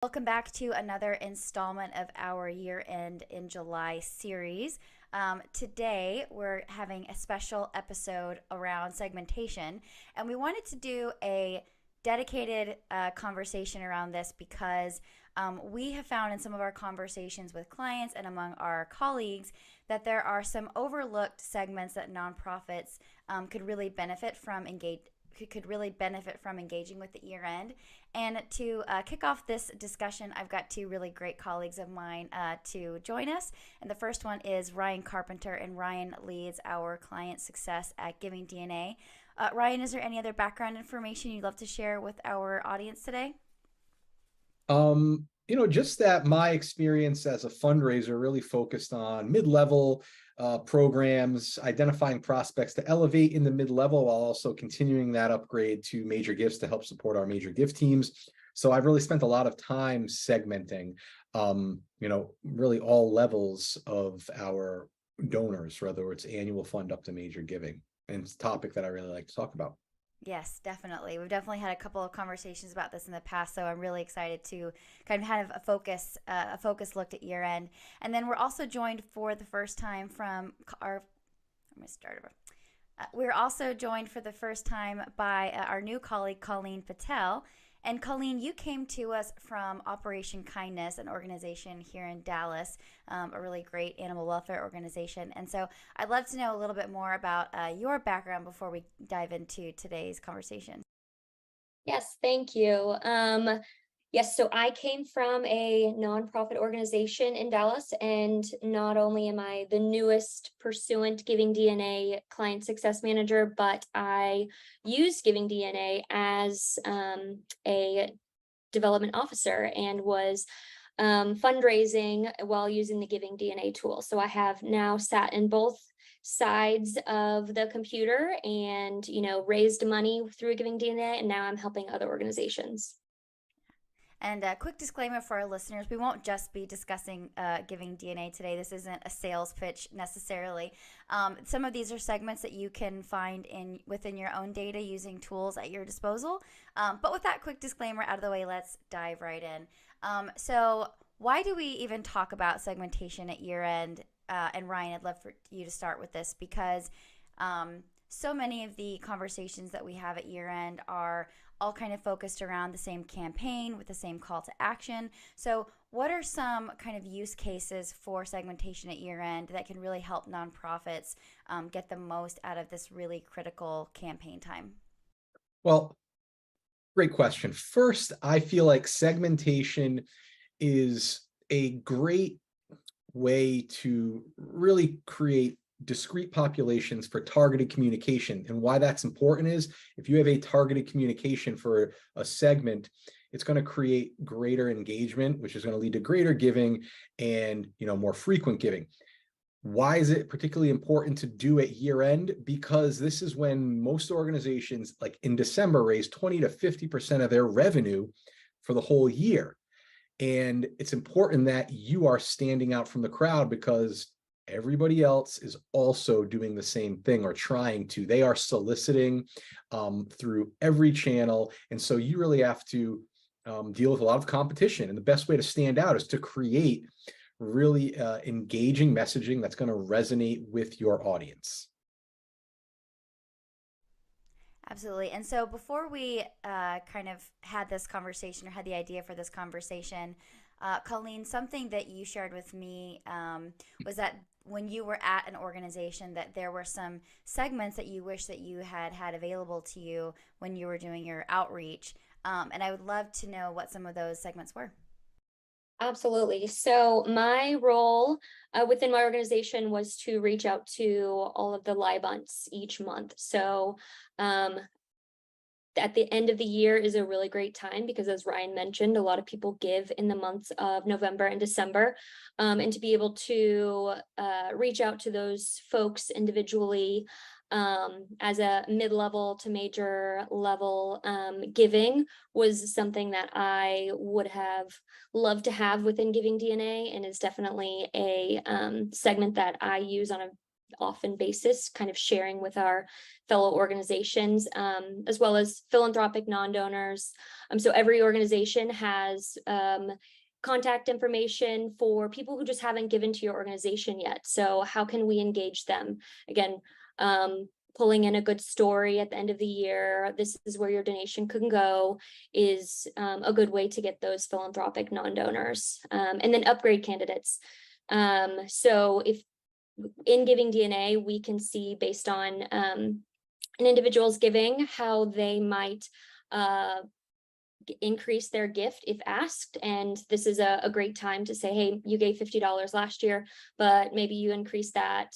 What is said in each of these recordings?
Welcome back to another installment of our Year End in July series. Today, we're having a special episode around segmentation, and we wanted to do a dedicated conversation around this because we have found in some of our conversations with clients and among our colleagues that there are some overlooked segments that nonprofits could really benefit from engaging with the year end. And to kick off this discussion, I've got two really great colleagues of mine to join us. And the first one is Ryan Carpenter, and Ryan leads our client success at Giving DNA. Ryan, is there any other background information you'd love to share with our audience today? Just that my experience as a fundraiser really focused on mid-level programs, identifying prospects to elevate in the mid-level while also continuing that upgrade to major gifts to help support our major gift teams. So I've really spent a lot of time segmenting, really all levels of our donors, whether it's annual fund up to major giving. And it's a topic that I really like to talk about. Yes, definitely. We've definitely had a couple of conversations about this in the past, so I'm really excited to kind of have a focus looked at year end. And then we're also joined for the first time from our. I'm going to start over. We're also joined for the first time by our new colleague Colleen Patel. And Colleen, you came to us from Operation Kindness, an organization here in Dallas, a really great animal welfare organization. And so I'd love to know a little bit more about your background before we dive into today's conversation. Yes, thank you. Yes, so I came from a nonprofit organization in Dallas, and not only am I the newest pursuant Giving DNA client success manager, but I used Giving DNA as a development officer and was fundraising while using the Giving DNA tool. So I have now sat in both sides of the computer and raised money through Giving DNA, and now I'm helping other organizations. And a quick disclaimer for our listeners, we won't just be discussing Giving DNA today. This isn't a sales pitch necessarily. Some of these are segments that you can find within your own data using tools at your disposal. But with that quick disclaimer out of the way, let's dive right in. So why do we even talk about segmentation at year end? And Ryan, I'd love for you to start with this because so many of the conversations that we have at year end are all kind of focused around the same campaign with the same call to action. So what are some kind of use cases for segmentation at year end that can really help nonprofits get the most out of this really critical campaign time? Well, great question. First, I feel like segmentation is a great way to really create discrete populations for targeted communication. And why that's important is if you have a targeted communication for a segment, it's going to create greater engagement, which is going to lead to greater giving and more frequent giving. Why is it particularly important to do at year end? Because this is when most organizations, like in December, raise 20 to 50% of their revenue for the whole year. And it's important that you are standing out from the crowd because everybody else is also doing the same thing or trying to. They are soliciting through every channel. And so you really have to deal with a lot of competition. And the best way to stand out is to create really engaging messaging that's going to resonate with your audience. Absolutely. And so before we kind of had this conversation or had the idea for this conversation, Colleen, something that you shared with me was that when you were at an organization that there were some segments that you wish that you had available to you when you were doing your outreach. And I would love to know what some of those segments were. Absolutely. So my role within my organization was to reach out to all of the LIBUNTs each month. So at the end of the year is a really great time because, as Ryan mentioned, a lot of people give in the months of November and December. And to be able to reach out to those folks individually as a mid-level to major level giving was something that I would have loved to have within Giving DNA, and is definitely a segment that I use on a often basis, kind of sharing with our fellow organizations, as well as philanthropic non-donors. So every organization has contact information for people who just haven't given to your organization yet. So how can we engage them? Again, pulling in a good story at the end of the year, this is where your donation can go, is a good way to get those philanthropic non-donors. And then upgrade candidates. So if in Giving DNA, we can see based on an individual's giving, how they might increase their gift if asked. And this is a great time to say, hey, you gave $50 last year, but maybe you increase that.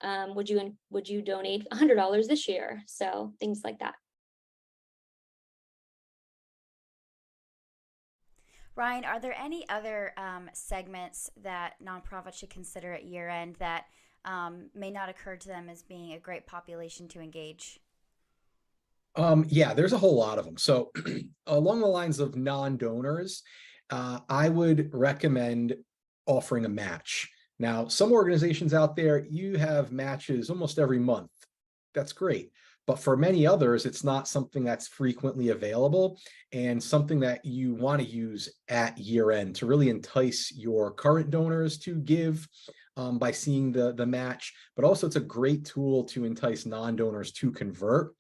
Would you donate $100 this year? So things like that. Ryan, are there any other segments that nonprofits should consider at year end that may not occur to them as being a great population to engage? Yeah, there's a whole lot of them. So along the lines of non-donors, I would recommend offering a match. Now, some organizations out there, you have matches almost every month. That's great. But for many others, it's not something that's frequently available and something that you want to use at year end to really entice your current donors to give by seeing the match. But also it's a great tool to entice non-donors to convert.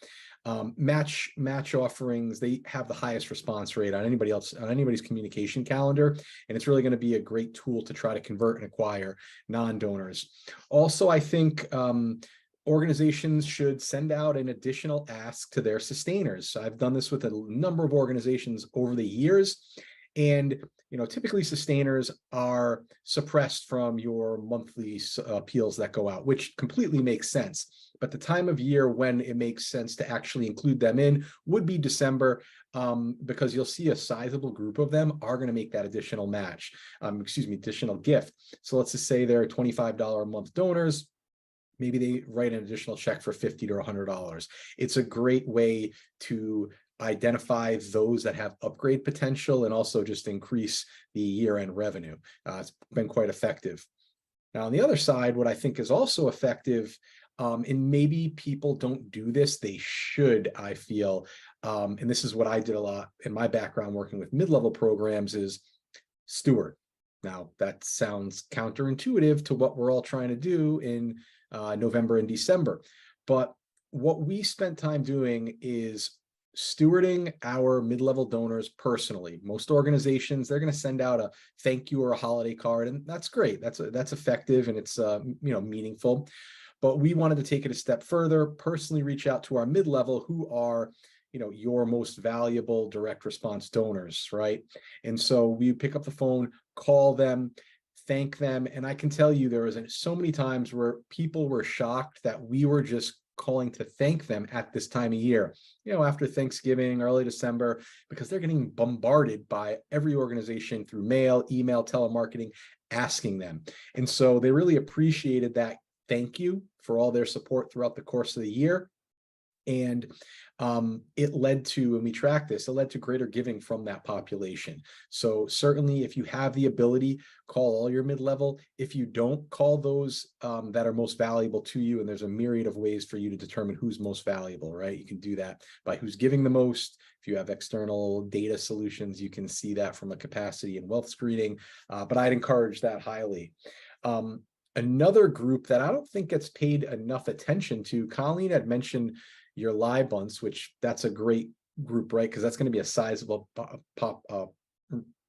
Match offerings, they have the highest response rate on anybody's communication calendar, and it's really going to be a great tool to try to convert and acquire non-donors. Also, I think organizations should send out an additional ask to their sustainers. So I've done this with a number of organizations over the years, and typically sustainers are suppressed from your monthly appeals that go out, which completely makes sense. But the time of year when it makes sense to actually include them in would be December, because you'll see a sizable group of them are going to make that additional match, additional gift. So let's just say they're $25 a month donors. Maybe they write an additional check for $50 to $100. It's a great way to identify those that have upgrade potential and also just increase the year-end revenue. It's been quite effective. Now, on the other side, what I think is also effective, and maybe people don't do this, they should, I feel, and this is what I did a lot in my background working with mid-level programs, is steward. Now, that sounds counterintuitive to what we're all trying to do in November and December. But what we spent time doing is stewarding our mid-level donors personally. Most organizations, they're going to send out a thank you or a holiday card, and that's great. That's effective and it's meaningful. But we wanted to take it a step further, personally reach out to our mid-level who are your most valuable direct response donors, right? And so we pick up the phone, call them, thank them. And I can tell you there was so many times where people were shocked that we were just calling to thank them at this time of year, after Thanksgiving, early December, because they're getting bombarded by every organization through mail, email, telemarketing, asking them. And so they really appreciated that thank you for all their support throughout the course of the year. And it led to, and we track this, it led to greater giving from that population. So certainly if you have the ability, call all your mid-level. If you don't, call those that are most valuable to you. And there's a myriad of ways for you to determine who's most valuable, right? You can do that by who's giving the most. If you have external data solutions, you can see that from a capacity and wealth screening, but I'd encourage that highly. Another group that I don't think gets paid enough attention to, Colleen had mentioned your live bunts, which that's a great group, right? Because that's going to be a sizable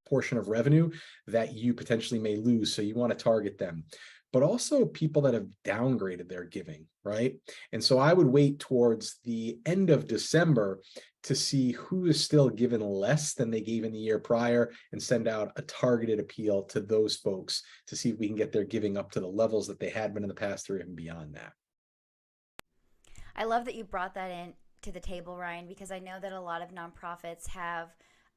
portion of revenue that you potentially may lose. So you want to target them, but also people that have downgraded their giving, right? And so I would wait towards the end of December to see who is still given less than they gave in the year prior and send out a targeted appeal to those folks to see if we can get their giving up to the levels that they had been in the past or even beyond that. I love that you brought that in to the table, Ryan, because I know that a lot of nonprofits have,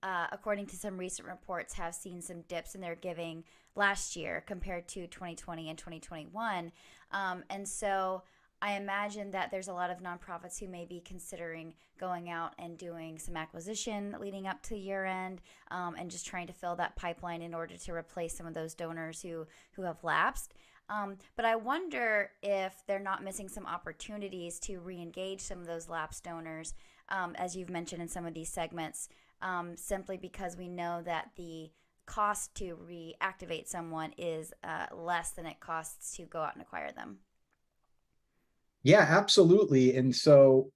according to some recent reports, have seen some dips in their giving last year compared to 2020 and 2021. And so I imagine that there's a lot of nonprofits who may be considering going out and doing some acquisition leading up to year end, and just trying to fill that pipeline in order to replace some of those donors who have lapsed. But I wonder if they're not missing some opportunities to re-engage some of those lapsed donors, as you've mentioned in some of these segments, simply because we know that the cost to reactivate someone is less than it costs to go out and acquire them. Yeah, absolutely. And so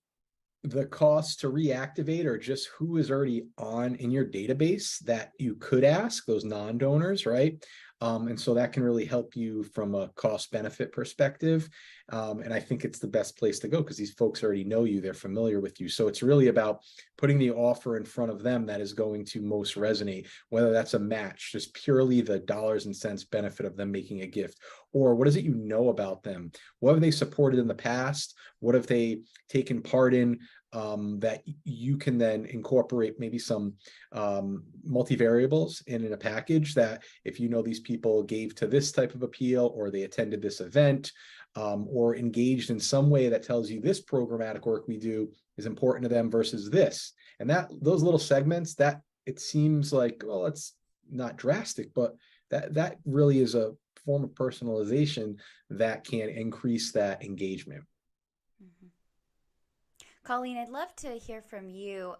the cost to reactivate or just who is already on in your database that you could ask those non-donors, right? And so that can really help you from a cost benefit perspective. And I think it's the best place to go because these folks already know you, they're familiar with you. So it's really about putting the offer in front of them that is going to most resonate, whether that's a match, just purely the dollars and cents benefit of them making a gift, or what is it you know about them? What have they supported in the past? What have they taken part in? That you can then incorporate maybe some multivariables in a package that if you know these people gave to this type of appeal or they attended this event or engaged in some way that tells you this programmatic work we do is important to them versus this. And that those little segments that it seems like, well, it's not drastic, but that really is a form of personalization that can increase that engagement. Mm-hmm. Colleen, I'd love to hear from you.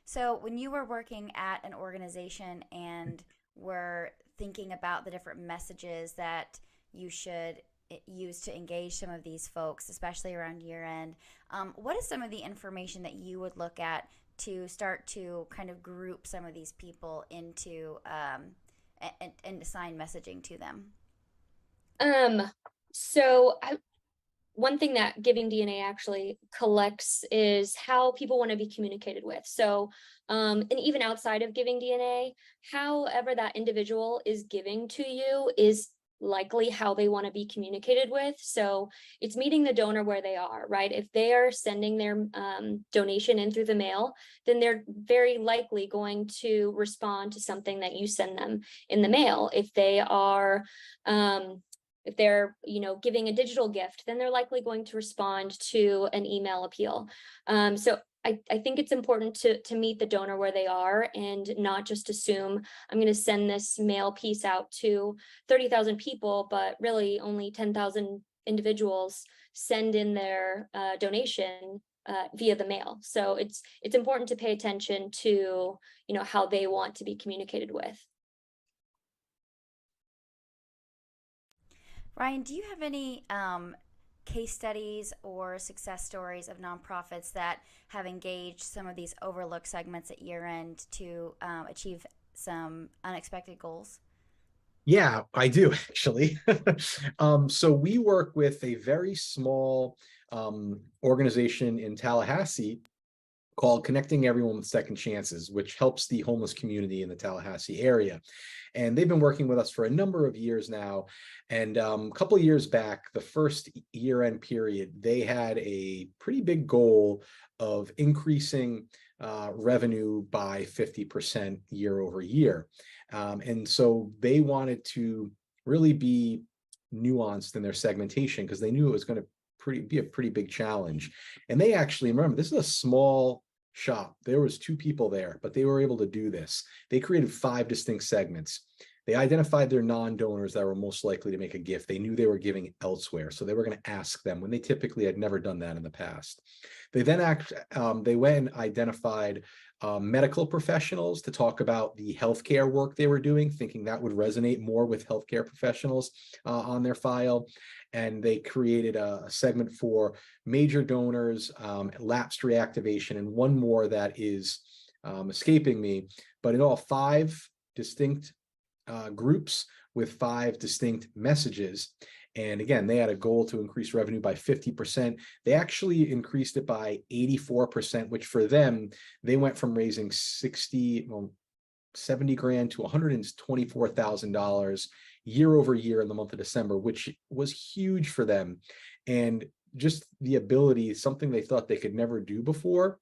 So, when you were working at an organization and were thinking about the different messages that you should use to engage some of these folks, especially around year end, what is some of the information that you would look at to start to kind of group some of these people into and assign messaging to them? Um, so I one thing that Giving DNA actually collects is how people want to be communicated with. So, and even outside of Giving DNA, however that individual is giving to you is likely how they want to be communicated with. So it's meeting the donor where they are, right? If they are sending their donation in through the mail, then they're very likely going to respond to something that you send them in the mail. If they're giving a digital gift, then they're likely going to respond to an email appeal. So I think it's important to meet the donor where they are and not just assume I'm going to send this mail piece out to 30,000 people, but really only 10,000 individuals send in their donation via the mail. So it's important to pay attention to how they want to be communicated with. Ryan, do you have any case studies or success stories of nonprofits that have engaged some of these overlooked segments at year end to achieve some unexpected goals? Yeah, I do actually. So we work with a very small organization in Tallahassee called Connecting Everyone with Second Chances, which helps the homeless community in the Tallahassee area. And they've been working with us for a number of years now. And a couple of years back, the first year-end period, they had a pretty big goal of increasing revenue by 50% year over year. And so they wanted to really be nuanced in their segmentation because they knew it was going to be a pretty big challenge. And they actually, remember, this is a small shop. There was 2 people there, but they were able to do this. They created 5 distinct segments. They identified their non-donors that were most likely to make a gift. They knew they were giving elsewhere, so they were going to ask them when they typically had never done that in the past. They then they went and identified medical professionals to talk about the healthcare work they were doing, thinking that would resonate more with healthcare professionals on their file. And they created a segment for major donors, lapsed reactivation, and one more that is escaping me. But in all, 5 distinct groups with 5 distinct messages. And again, they had a goal to increase revenue by 50%. They actually increased it by 84%, which for them, they went from raising 70 grand to $124,000 year over year in the month of December, which was huge for them. And just the ability, something they thought they could never do before,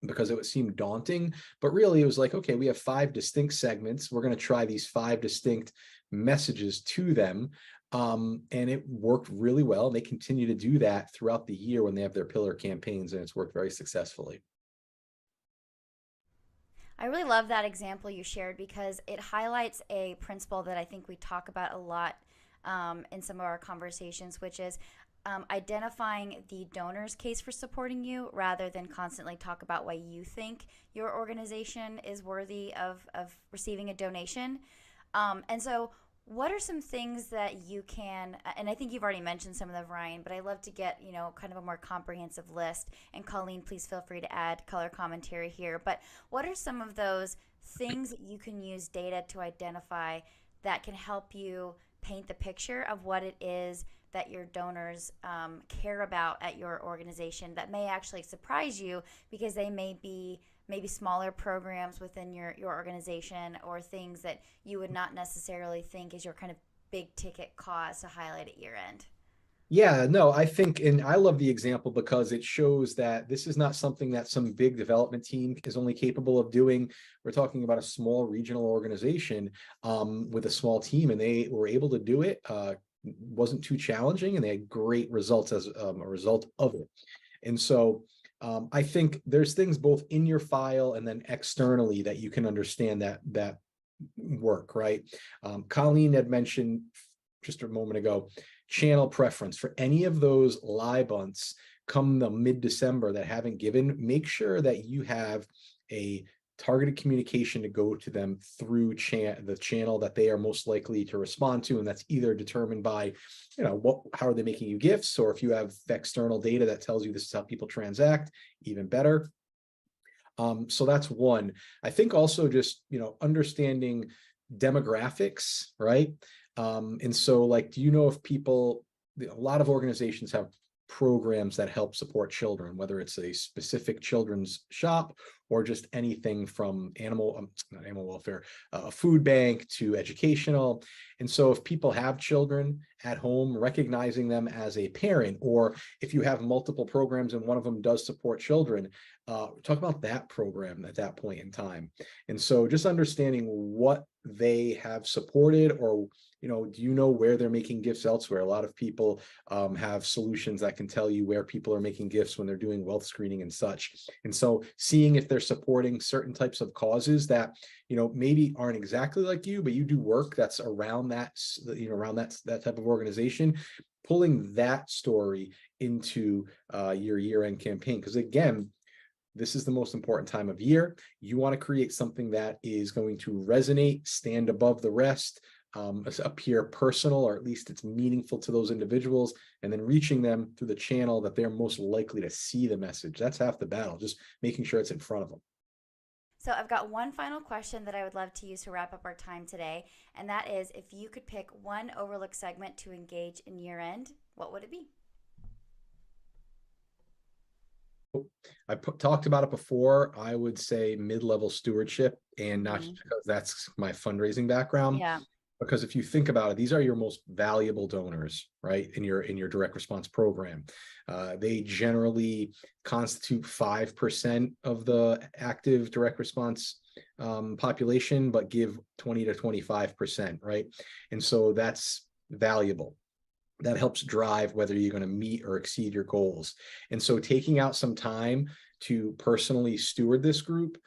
because it seemed daunting, but really it was like, okay, we have 5 distinct segments. We're going to try these 5 distinct messages to them. And it worked really well. And they continue to do that throughout the year when they have their pillar campaigns, and it's worked very successfully. I really love that example you shared because it highlights a principle that I think we talk about a lot in some of our conversations, which is identifying the donor's case for supporting you rather than constantly talk about why you think your organization is worthy of receiving a donation. And so what are some things that you can, and I think you've already mentioned some of them, Ryan, but I love to get, kind of a more comprehensive list. And Colleen, please feel free to add color commentary here. But what are some of those things that you can use data to identify that can help you paint the picture of what it is that your donors care about at your organization that may actually surprise you, because they may be maybe smaller programs within your organization, or things that you would not necessarily think is your kind of big ticket cause to highlight at year end? Yeah, no, I think, and I love the example because it shows that this is not something that some big development team is only capable of doing. We're talking about a small regional organization with a small team, and they were able to do it. Wasn't too challenging, and they had great results as a result of it. And so I think there's things both in your file and then externally that you can understand that work, right? Colleen had mentioned just a moment ago, channel preference for any of those live bunts come the mid-December that haven't given. Make sure that you have a targeted communication to go to them through the channel that they are most likely to respond to, and that's either determined by, how are they making you gifts, or if you have external data that tells you this is how people transact, even better. So that's one. I think also just understanding demographics, right? And so, like, do you know if people, a lot of organizations have programs that help support children, whether it's a specific children's shop or just anything from not animal welfare, a food bank to educational. And so if people have children at home, recognizing them as a parent, or if you have multiple programs and one of them does support children, talk about that program at that point in time. And so just understanding what they have supported, or do you know where they're making gifts elsewhere? A lot of people have solutions that can tell you where people are making gifts when they're doing wealth screening and such. And so seeing if they're supporting certain types of causes that maybe aren't exactly like you, but you do work that's around that, around that type of organization, pulling that story into your year-end campaign. Because again, this is the most important time of year. You want to create something that is going to resonate, stand above the rest, appear personal, or at least it's meaningful to those individuals, and then reaching them through the channel that they're most likely to see the message. That's half the battle, just making sure it's in front of them. So I've got one final question that I would love to use to wrap up our time today, and that is, if you could pick one overlooked segment to engage in year end, what would it be? I talked about it before. I would say mid-level stewardship, and not just because that's my fundraising background. Yeah. Because if you think about it, these are your most valuable donors, right? In your direct response program. They generally constitute 5% of the active direct response population, but give 20 to 25%, right? And so that's valuable. That helps drive whether you're going to meet or exceed your goals. And so taking out some time to personally steward this group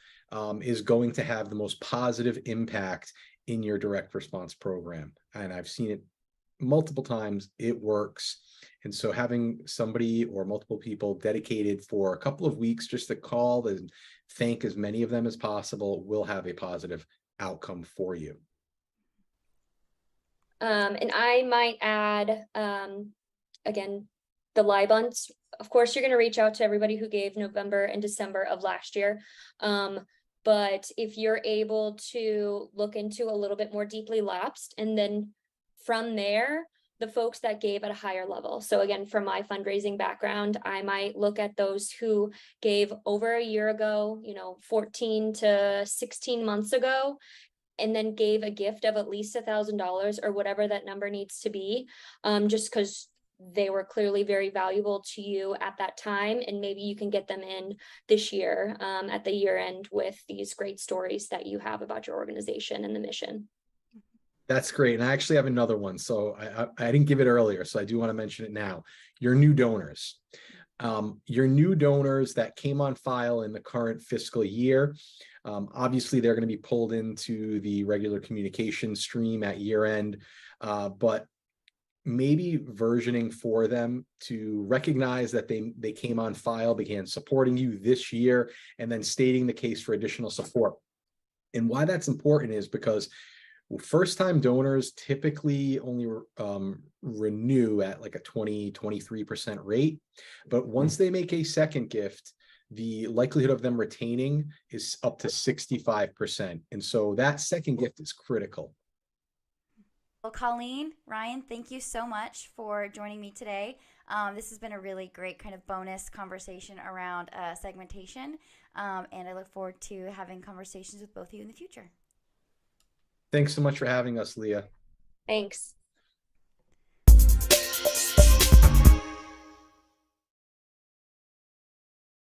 is going to have the most positive impact in your direct response program. And I've seen it multiple times. It works. And so having somebody or multiple people dedicated for a couple of weeks just to call and thank as many of them as possible will have a positive outcome for you. And I might add, again, the live bunts. Of course, you're going to reach out to everybody who gave November and December of last year. But if you're able to look into a little bit more deeply lapsed, and then from there, the folks that gave at a higher level. So again, from my fundraising background, I might look at those who gave over a year ago, 14 to 16 months ago, and then gave a gift of at least $1,000 or whatever that number needs to be, just because they were clearly very valuable to you at that time. And maybe you can get them in this year at the year end with these great stories that you have about your organization and the mission. That's great. And I actually have another one. So I didn't give it earlier, so I do want to mention it now. Your new donors. Your new donors that came on file in the current fiscal year, obviously they're going to be pulled into the regular communication stream at year end, but maybe versioning for them to recognize that they came on file, began supporting you this year, and then stating the case for additional support. And why that's important is because first-time donors typically only renew at like a 23% rate. But once they make a second gift, the likelihood of them retaining is up to 65%. And so that second gift is critical. Well, Colleen, Ryan, thank you so much for joining me today. This has been a really great kind of bonus conversation around segmentation, and I look forward to having conversations with both of you in the future. Thanks so much for having us, Leah. Thanks.